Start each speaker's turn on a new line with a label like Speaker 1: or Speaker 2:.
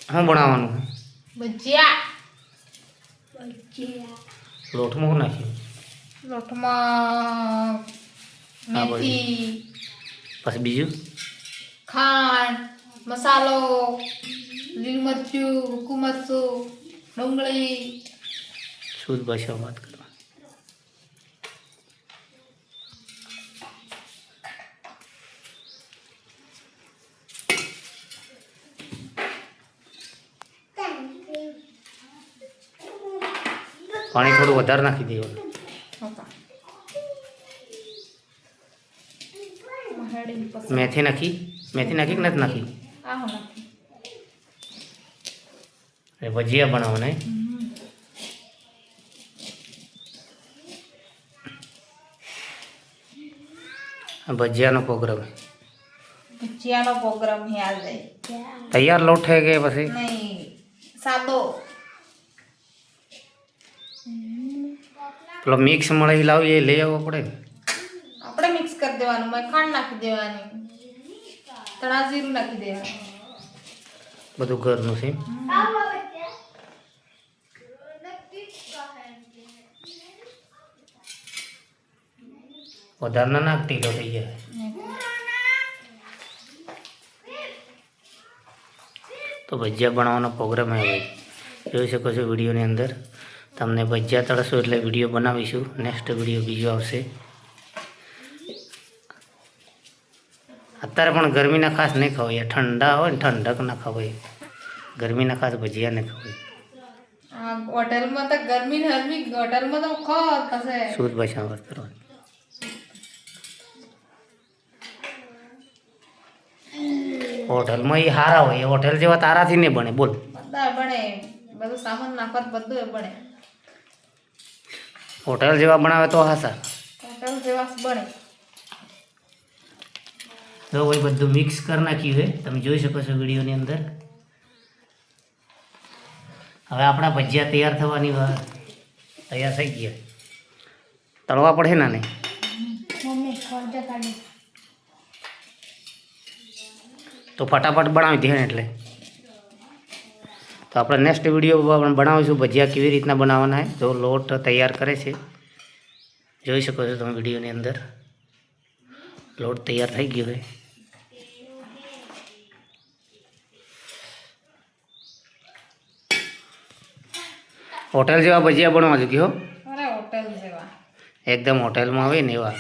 Speaker 1: શું બનાવવાનું?
Speaker 2: ભજીયા.
Speaker 1: લોટમાં શું નાખ્યું?
Speaker 2: લોટમાં મેથી,
Speaker 1: પછી બીજું
Speaker 2: ખાંડ, મસાલો, લીલું મરચું, સૂકું મરચું, ડુંગળી.
Speaker 1: શુદ્ધ ભાષામાં વાત કરો. પાણી થોડું વધારે નાખી દેવાનું. મેથી નાખી કે નથી નાખી? ભજીયા બનાવો ને? ભજીયાનો પ્રોગ્રામ
Speaker 2: હે આજે.
Speaker 1: તૈયાર લોટ છે કે પછી
Speaker 2: નહીં, સાદો.
Speaker 1: પેલો મિક્સ મળે લાવી એ લઈ આવવો પડે ને?
Speaker 2: આપણે મિક્સ કરી દેવાનું, ખાંડ નાખી દેવાની, તળા જીરું નાખી દેવાનું,
Speaker 1: બધું ઘરનું છે. વધારે ના નાખતી તો થઈ જાય. તો ભજીયા બનાવવાનો પ્રોગ્રામ હે ભાઈ, જોઈ શકો છો વિડીયોની અંદર. તમને ભજીયા તળશો એટલે વિડીયો બનાવીશું. નેક્સ્ટ વિડીયો બીજો આવશે. અત્યારે પણ ગરમીના ખાસ નહીં ખવાય, ઠંડા હોય ને ઠંડક ના ખવાય. ગરમીના ખાસ ભજીયા નહીં ખવાય.
Speaker 2: હોટલમાં તો ગરમી હોટલમાં તો ખાવ થશે.
Speaker 1: શુદ્ધ ભાષામાં વાત કરવાની. હોટલમાં એ સારા હોય, એ હોટેલ જેવા તારાથી નહીં બને. બોલ.
Speaker 2: બધા બને, બધું સામાન નાખવા બધું બને.
Speaker 1: હોટેલ જેવા બનાવે તો હાસા.
Speaker 2: હોટલ જેવા બને.
Speaker 1: તો ભાઈ બધું મિક્સ કરી નાખ્યું છે, તમે જોઈ શકો છો વિડીયોની અંદર. હવે આપણા ભજીયા તૈયાર થવાની વાર, તૈયાર થઈ ગયા. તળવા પડે ના નહીં? તો ફટાફટ બનાવી દે ને એટલે. તો આપણે નેક્સ્ટ વિડીયો બનાવીશું ભજીયા કેવી રીતના બનાવવાના છે. જો લોટ તૈયાર કરે છે, જોઈ શકો છો તમે વિડીયોની અંદર. લોટ તૈયાર થઈ ગયો છે. હોટેલ જેવા ભજીયા બનાવવા જો કે હો,
Speaker 2: હોટેલ જેવા
Speaker 1: એકદમ હોટેલમાં આવે ને એવા.